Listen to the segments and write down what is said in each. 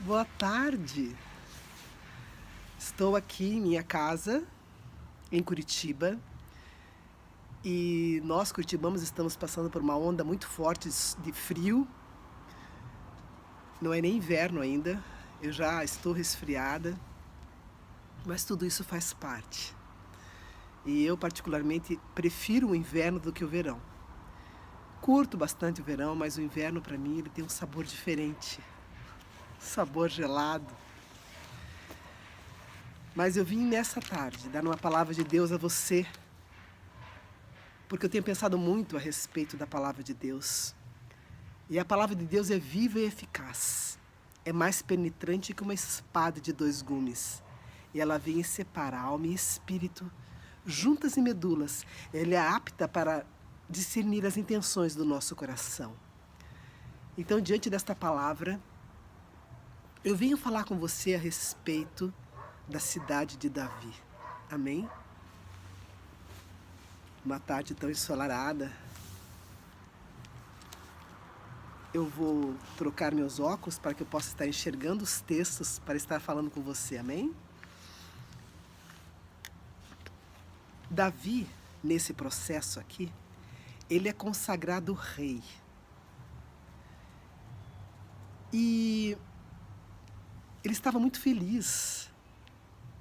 Boa tarde. Estou aqui em minha casa, em Curitiba, e nós curitibanos estamos passando por uma onda muito forte de frio. Não é nem inverno ainda, eu já estou resfriada, mas tudo isso faz parte. E eu particularmente prefiro o inverno do que o verão. Curto bastante o verão, mas o inverno para mim ele tem um sabor diferente, sabor gelado. Mas eu vim nessa tarde dar uma palavra de Deus a você, porque eu tenho pensado muito a respeito da palavra de Deus. E a palavra de Deus é viva e eficaz. É mais penetrante que uma espada de 2 gumes. E ela vem separar alma e espírito, juntas e medulas. Ela é apta para discernir as intenções do nosso coração. Então, diante desta palavra, eu venho falar com você a respeito da cidade de Davi. Amém? Uma tarde tão ensolarada. Eu vou trocar meus óculos para que eu possa estar enxergando os textos para estar falando com você. Amém? Davi, nesse processo aqui, ele é consagrado rei. E ele estava muito feliz,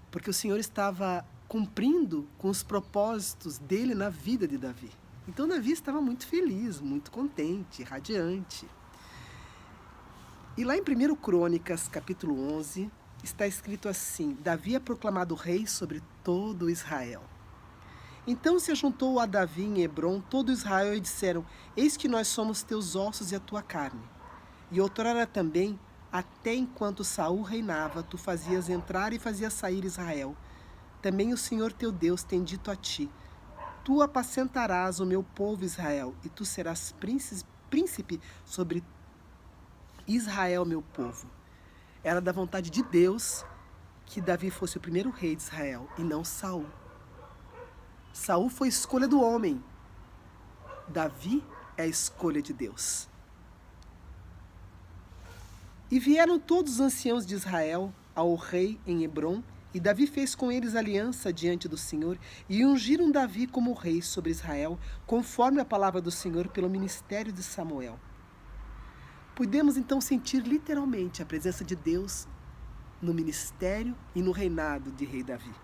porque o Senhor estava cumprindo com os propósitos dele na vida de Davi. Então Davi estava muito feliz, muito contente, radiante. E lá em 1 Crônicas, capítulo 11, está escrito assim: Davi é proclamado rei sobre todo Israel. Então se ajuntou a Davi em Hebrom todo Israel e disseram: Eis que nós somos teus ossos e a tua carne. E outrora também, até enquanto Saul reinava, tu fazias entrar e fazias sair Israel. Também o Senhor teu Deus tem dito a ti: Tu apacentarás o meu povo Israel, e tu serás príncipe sobre Israel, meu povo. Era da vontade de Deus que Davi fosse o primeiro rei de Israel, e não Saul. Saul foi escolha do homem. Davi é a escolha de Deus. E vieram todos os anciãos de Israel ao rei em Hebrom, e Davi fez com eles aliança diante do Senhor, e ungiram Davi como rei sobre Israel, conforme a palavra do Senhor pelo ministério de Samuel. Podemos então sentir literalmente a presença de Deus no ministério e no reinado de rei Davi.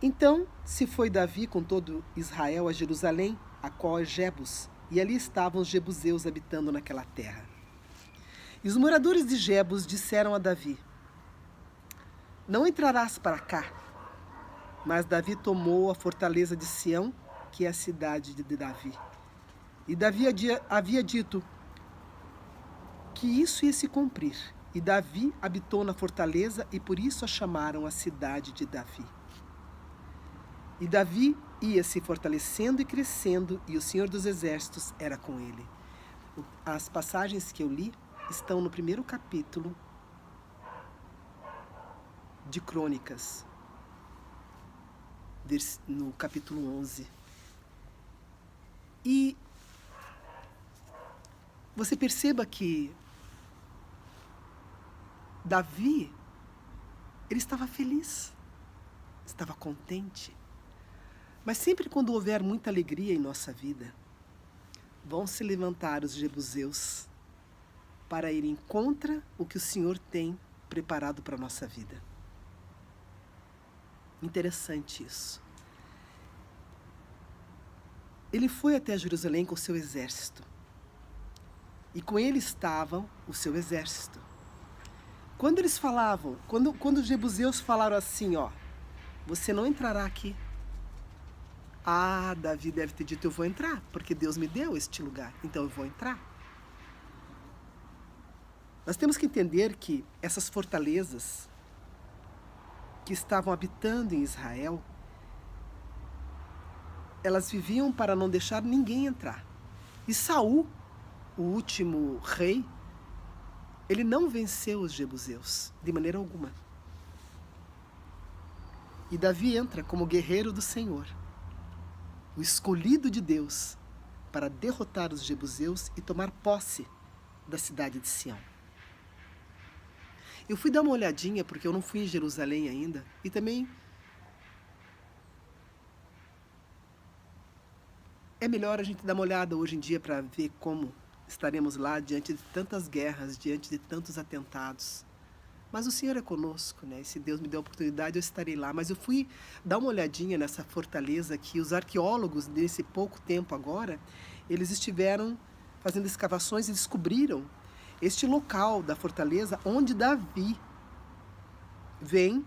Então se foi Davi com todo Israel a Jerusalém, a qual é Jebus, e ali estavam os jebuseus habitando naquela terra. E os moradores de Jebus disseram a Davi: Não entrarás para cá. Mas Davi tomou a fortaleza de Sião, que é a cidade de Davi. E Davi havia dito que isso ia se cumprir. E Davi habitou na fortaleza, e por isso a chamaram a cidade de Davi. E Davi ia se fortalecendo e crescendo, e o Senhor dos Exércitos era com ele. As passagens que eu li estão no 1º capítulo de Crônicas, no capítulo 11. E você perceba que Davi, ele estava feliz, estava contente. Mas sempre quando houver muita alegria em nossa vida, vão se levantar os jebuseus para irem contra o que o Senhor tem preparado para a nossa vida. Interessante isso. Ele foi até Jerusalém com o seu exército. E com ele estavam o seu exército. Quando eles falavam, quando os jebuseus falaram assim, você não entrará aqui. Davi deve ter dito: eu vou entrar, porque Deus me deu este lugar, então eu vou entrar. Nós temos que entender que essas fortalezas que estavam habitando em Israel, elas viviam para não deixar ninguém entrar. E Saul, o último rei, ele não venceu os jebuseus, de maneira alguma. E Davi entra como guerreiro do Senhor, o escolhido de Deus, para derrotar os jebuseus e tomar posse da cidade de Sião. Eu fui dar uma olhadinha, porque eu não fui em Jerusalém ainda, e também é melhor a gente dar uma olhada hoje em dia para ver como estaremos lá diante de tantas guerras, diante de tantos atentados. Mas o Senhor é conosco, né? E se Deus me der a oportunidade, eu estarei lá. Mas eu fui dar uma olhadinha nessa fortaleza que os arqueólogos, nesse pouco tempo agora, eles estiveram fazendo escavações e descobriram este local da fortaleza onde Davi vem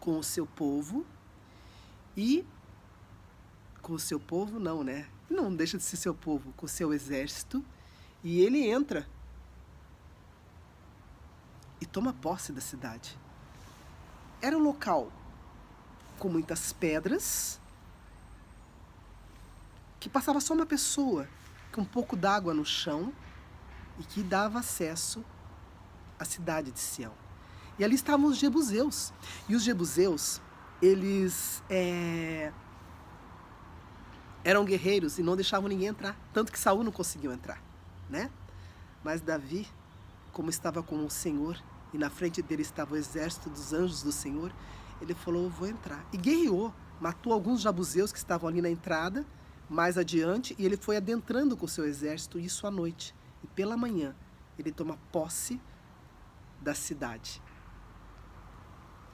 com o seu povo e... com o seu povo não, né? Não deixa de ser seu povo, com o seu exército, e ele entra e toma posse da cidade. Era um local com muitas pedras, que passava só uma pessoa, com um pouco d'água no chão, e que dava acesso à cidade de Sião. E ali estavam os jebuseus. E os jebuseus, eles eram guerreiros e não deixavam ninguém entrar. Tanto que Saul não conseguiu entrar, né? Mas Davi, como estava com o Senhor, e na frente dele estava o exército dos anjos do Senhor, ele falou, eu vou entrar. E guerreou, matou alguns jebuseus que estavam ali na entrada, mais adiante, e ele foi adentrando com o seu exército, isso à noite. E pela manhã, ele toma posse da cidade,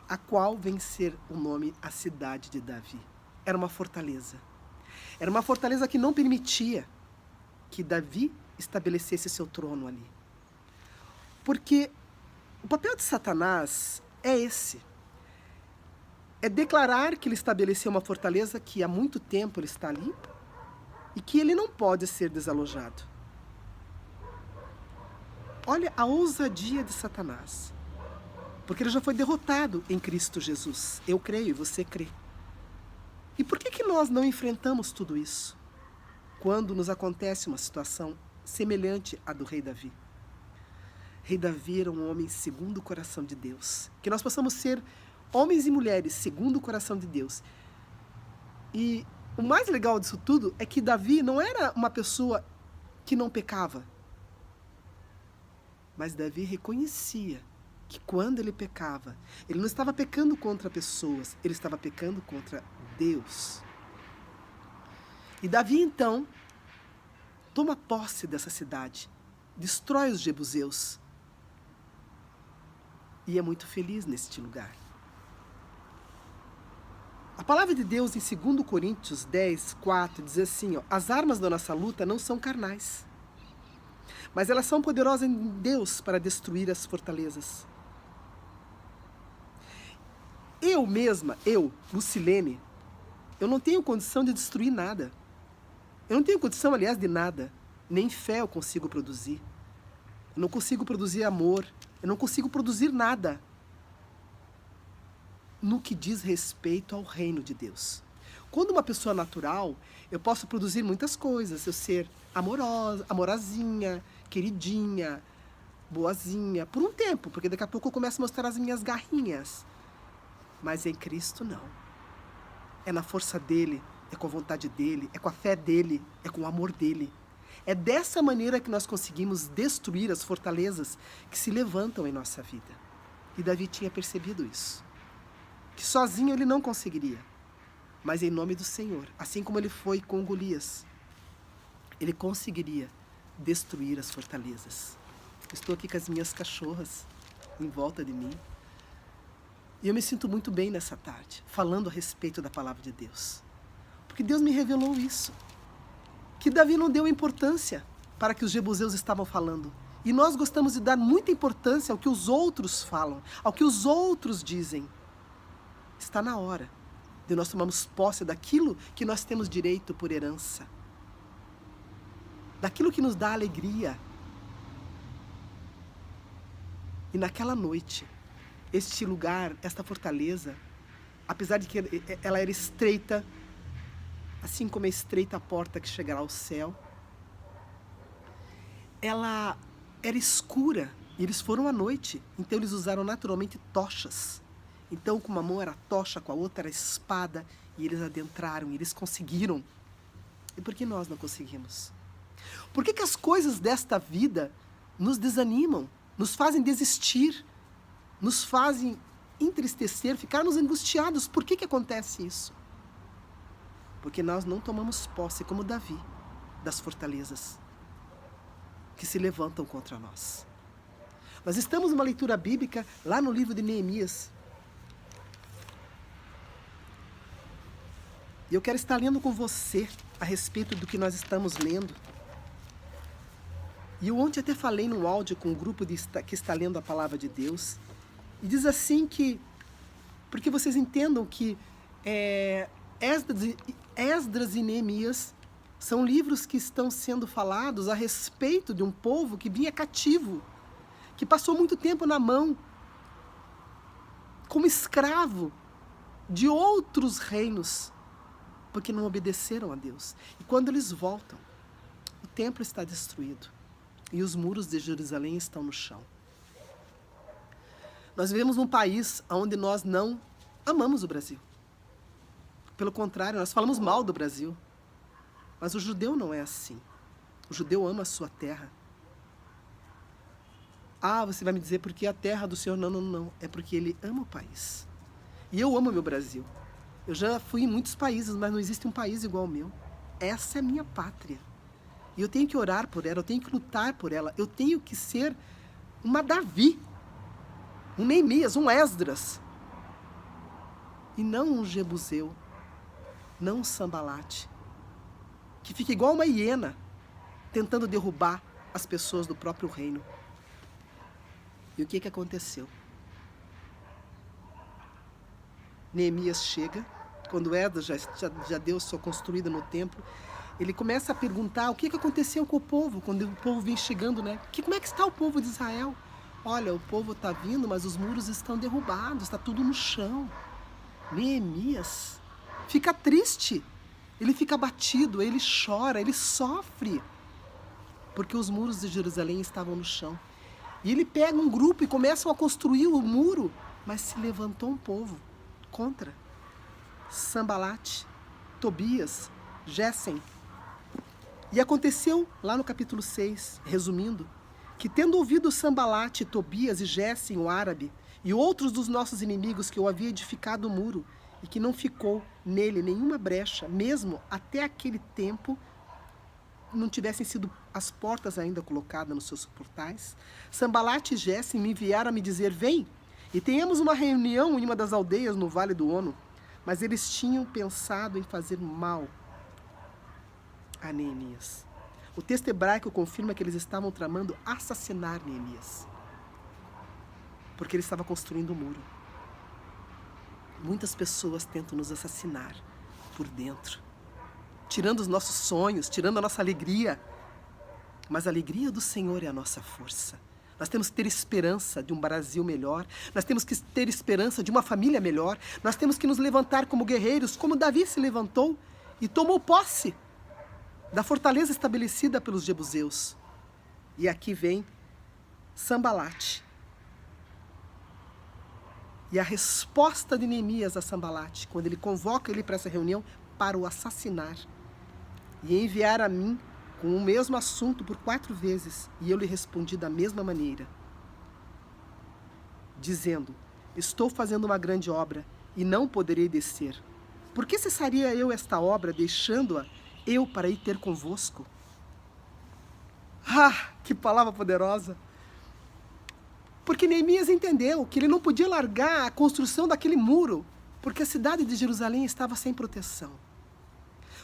a qual vem ser o nome a cidade de Davi. Era uma fortaleza. Era uma fortaleza que não permitia que Davi estabelecesse seu trono ali. Porque o papel de Satanás é esse. É declarar que ele estabeleceu uma fortaleza que há muito tempo ele está ali e que ele não pode ser desalojado. Olha a ousadia de Satanás. Porque ele já foi derrotado em Cristo Jesus. Eu creio e você crê. E por que nós não enfrentamos tudo isso quando nos acontece uma situação semelhante à do rei Davi? Rei Davi era um homem segundo o coração de Deus. Que nós possamos ser homens e mulheres segundo o coração de Deus. E o mais legal disso tudo é que Davi não era uma pessoa que não pecava. Mas Davi reconhecia que quando ele pecava, ele não estava pecando contra pessoas, ele estava pecando contra Deus. E Davi, então, toma posse dessa cidade, destrói os jebuseus e é muito feliz neste lugar. A palavra de Deus em 2 Coríntios 10, 4 diz assim, ó, as armas da nossa luta não são carnais, mas elas são poderosas em Deus para destruir as fortalezas. Eu mesma, Lucilene, eu não tenho condição de destruir nada. Eu não tenho condição, aliás, de nada. Nem fé eu consigo produzir. Eu não consigo produzir amor. Eu não consigo produzir nada no que diz respeito ao reino de Deus. Quando uma pessoa natural, eu posso produzir muitas coisas. Eu ser amorosa, amorosinha, queridinha, boazinha, por um tempo, porque daqui a pouco eu começo a mostrar as minhas garrinhas. Mas em Cristo não. É na força dele, é com a vontade dele, é com a fé dele, é com o amor dele. É dessa maneira que nós conseguimos destruir as fortalezas que se levantam em nossa vida. E Davi tinha percebido isso. Que sozinho ele não conseguiria. Mas em nome do Senhor, assim como ele foi com Golias, ele conseguiria destruir as fortalezas. Estou aqui com as minhas cachorras em volta de mim. E eu me sinto muito bem nessa tarde, falando a respeito da palavra de Deus. Porque Deus me revelou isso. Que Davi não deu importância para que os jebuseus estavam falando. E nós gostamos de dar muita importância ao que os outros falam, ao que os outros dizem. Está na hora de nós tomarmos posse daquilo que nós temos direito por herança. Daquilo que nos dá alegria. E naquela noite, este lugar, esta fortaleza, apesar de que ela era estreita, assim como é estreita a porta que chegará ao céu, ela era escura, e eles foram à noite, então eles usaram naturalmente tochas. Então com uma mão era tocha, com a outra era espada, e eles adentraram, e eles conseguiram. E por que nós não conseguimos? Por que as coisas desta vida nos desanimam, nos fazem desistir, nos fazem entristecer, ficarmos angustiados? Por que acontece isso? Porque nós não tomamos posse, como Davi, das fortalezas que se levantam contra nós. Nós estamos numa leitura bíblica lá no livro de Neemias. E eu quero estar lendo com você a respeito do que nós estamos lendo. E eu ontem até falei num áudio com um grupo que está lendo a palavra de Deus. E diz assim que, porque vocês entendam que Esdras e Neemias são livros que estão sendo falados a respeito de um povo que vinha cativo, que passou muito tempo na mão, como escravo de outros reinos, porque não obedeceram a Deus. E quando eles voltam, o templo está destruído e os muros de Jerusalém estão no chão. Nós vivemos num país onde nós não amamos o Brasil. Pelo contrário, nós falamos mal do Brasil. Mas o judeu não é assim. O judeu ama a sua terra. Ah, você vai me dizer porque a terra do Senhor... Não. É porque ele ama o país. E eu amo meu Brasil. Eu já fui em muitos países, mas não existe um país igual ao meu. Essa é a minha pátria. E eu tenho que orar por ela, eu tenho que lutar por ela. Eu tenho que ser uma Davi, um Neemias, um Esdras. E não um Jebuseu, não um Sambalate, que fica igual uma hiena, tentando derrubar as pessoas do próprio reino. E o que aconteceu? Neemias chega, quando Esdras já deu sua construída no templo, ele começa a perguntar o que aconteceu com o povo, quando o povo vem chegando, né? Como é que está o povo de Israel? Olha, o povo está vindo, mas os muros estão derrubados, está tudo no chão. Neemias fica triste, ele fica abatido, ele chora, ele sofre, porque os muros de Jerusalém estavam no chão. E ele pega um grupo e começam a construir o muro, mas se levantou um povo contra. Sambalate, Tobias, Gésem. E aconteceu, lá no capítulo 6, resumindo, que tendo ouvido Sambalate, Tobias e Gésem, o árabe, e outros dos nossos inimigos que eu havia edificado o muro, e que não ficou nele nenhuma brecha, mesmo até aquele tempo, não tivessem sido as portas ainda colocadas nos seus portais, Sambalate e Gésem me enviaram a me dizer, vem, e tenhamos uma reunião em uma das aldeias no Vale do Ono. Mas eles tinham pensado em fazer mal a Neemias. O texto hebraico confirma que eles estavam tramando assassinar Neemias, porque ele estava construindo o muro. Muitas pessoas tentam nos assassinar por dentro, tirando os nossos sonhos, tirando a nossa alegria. Mas a alegria do Senhor é a nossa força. Nós temos que ter esperança de um Brasil melhor. Nós temos que ter esperança de uma família melhor. Nós temos que nos levantar como guerreiros, como Davi se levantou e tomou posse da fortaleza estabelecida pelos jebuseus. E aqui vem Sambalate. E a resposta de Neemias a Sambalate, quando ele convoca ele para essa reunião, para o assassinar e enviar a mim com o mesmo assunto por 4 vezes, e eu lhe respondi da mesma maneira, dizendo, estou fazendo uma grande obra e não poderei descer. Por que cessaria eu esta obra, deixando-a eu para ir ter convosco? Ah, que palavra poderosa! Porque Neemias entendeu que ele não podia largar a construção daquele muro, porque a cidade de Jerusalém estava sem proteção.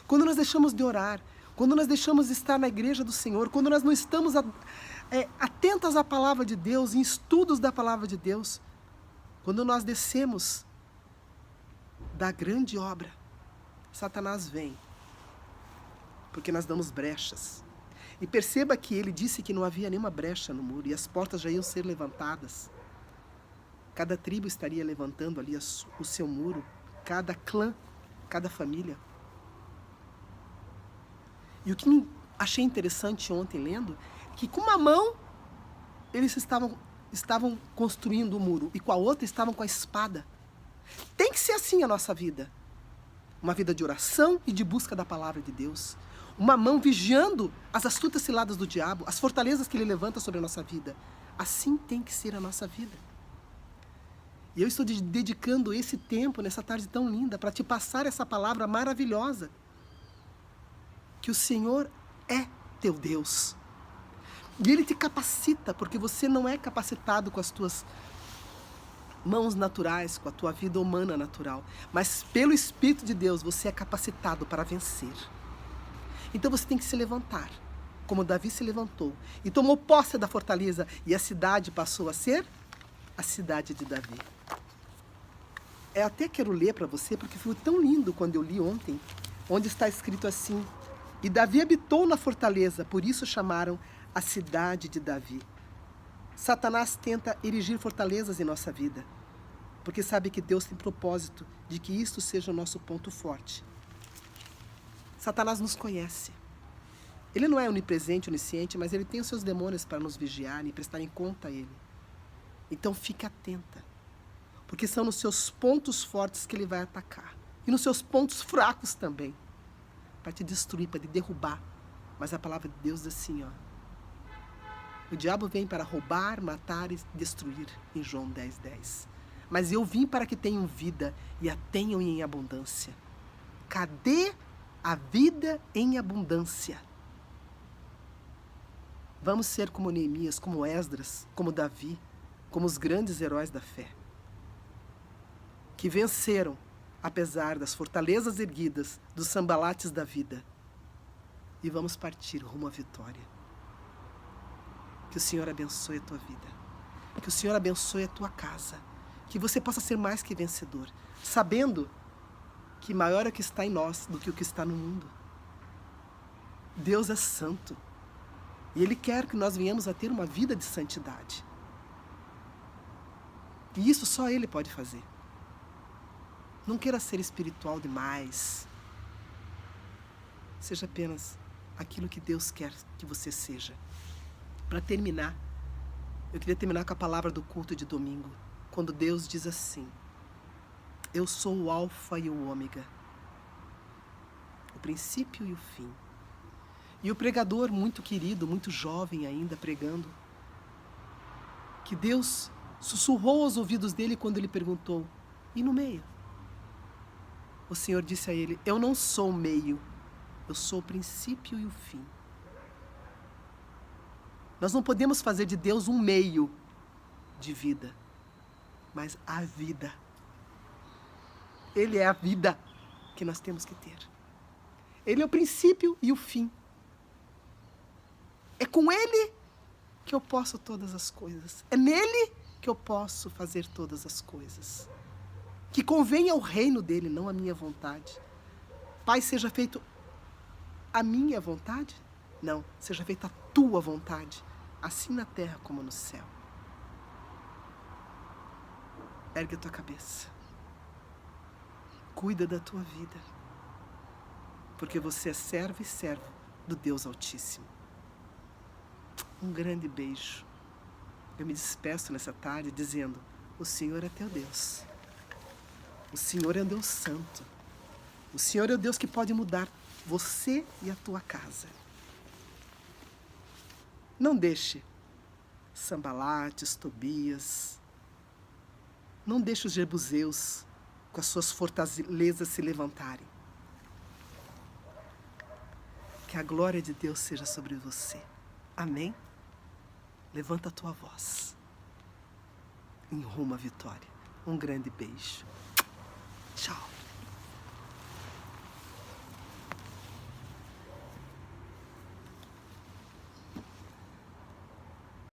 Quando nós deixamos de orar, quando nós deixamos de estar na igreja do Senhor, quando nós não estamos atentas à palavra de Deus, em estudos da palavra de Deus, quando nós descemos da grande obra, Satanás vem, porque nós damos brechas. E perceba que ele disse que não havia nenhuma brecha no muro, e as portas já iam ser levantadas. Cada tribo estaria levantando ali o seu muro, cada clã, cada família. E o que me achei interessante ontem lendo, que com uma mão eles estavam construindo o muro e com a outra estavam com a espada. Tem que ser assim a nossa vida. Uma vida de oração e de busca da palavra de Deus. uma mão vigiando as astutas ciladas do diabo, as fortalezas que ele levanta sobre a nossa vida. Assim tem que ser a nossa vida. E eu estou dedicando esse tempo, nessa tarde tão linda, para te passar essa palavra maravilhosa. Que o Senhor é teu Deus. E Ele te capacita, porque você não é capacitado com as tuas mãos naturais, com a tua vida humana natural. Mas pelo Espírito de Deus, você é capacitado para vencer. Então você tem que se levantar, como Davi se levantou. E tomou posse da fortaleza, e a cidade passou a ser a cidade de Davi. Eu até quero ler para você, porque foi tão lindo quando eu li ontem, onde está escrito assim: e Davi habitou na fortaleza, por isso chamaram a cidade de Davi. Satanás tenta erigir fortalezas em nossa vida, porque sabe que Deus tem propósito de que isto seja o nosso ponto forte. Satanás nos conhece. Ele não é onipresente, onisciente, mas ele tem os seus demônios para nos vigiarem e prestarem conta a ele. Então fique atenta, porque são nos seus pontos fortes que ele vai atacar, e nos seus pontos fracos também, para te destruir, para te derrubar. Mas a palavra de Deus diz assim, ó: o diabo vem para roubar, matar e destruir, em João 10:10. Mas eu vim para que tenham vida e a tenham em abundância. Cadê a vida em abundância? Vamos ser como Neemias, como Esdras, como Davi, como os grandes heróis da fé, que venceram, apesar das fortalezas erguidas, dos sambalates da vida. E vamos partir rumo à vitória. Que o Senhor abençoe a tua vida. Que o Senhor abençoe a tua casa. Que você possa ser mais que vencedor, sabendo que maior é o que está em nós do que o que está no mundo. Deus é santo. E Ele quer que nós venhamos a ter uma vida de santidade. E isso só Ele pode fazer. Não queira ser espiritual demais. Seja apenas aquilo que Deus quer que você seja. Para terminar, eu queria terminar com a palavra do culto de domingo, quando Deus diz assim: eu sou o alfa e o ômega, o princípio e o fim. E o pregador muito querido, muito jovem ainda, pregando, que Deus sussurrou aos ouvidos dele quando ele perguntou: e no meio? O Senhor disse a ele: eu não sou o meio, eu sou o princípio e o fim. Nós não podemos fazer de Deus um meio de vida, mas a vida. Ele é a vida que nós temos que ter. Ele é o princípio e o fim. É com Ele que eu posso todas as coisas. É nele que eu posso fazer todas as coisas. Que convenha ao reino dele, não a minha vontade. Pai, seja feito a minha vontade? Não, seja feita a tua vontade, assim na terra como no céu. Ergue a tua cabeça. Cuida da tua vida, porque você é servo e servo do Deus Altíssimo. Um grande beijo. Eu me despeço nessa tarde dizendo: o Senhor é teu Deus. O Senhor é um Deus santo. O Senhor é o Deus que pode mudar você e a tua casa. Não deixe Sambalates, Tobias, não deixe os jebuseus com as suas fortalezas se levantarem. Que a glória de Deus seja sobre você. Amém? Levanta a tua voz em rumo à vitória. Um grande beijo. Tchau.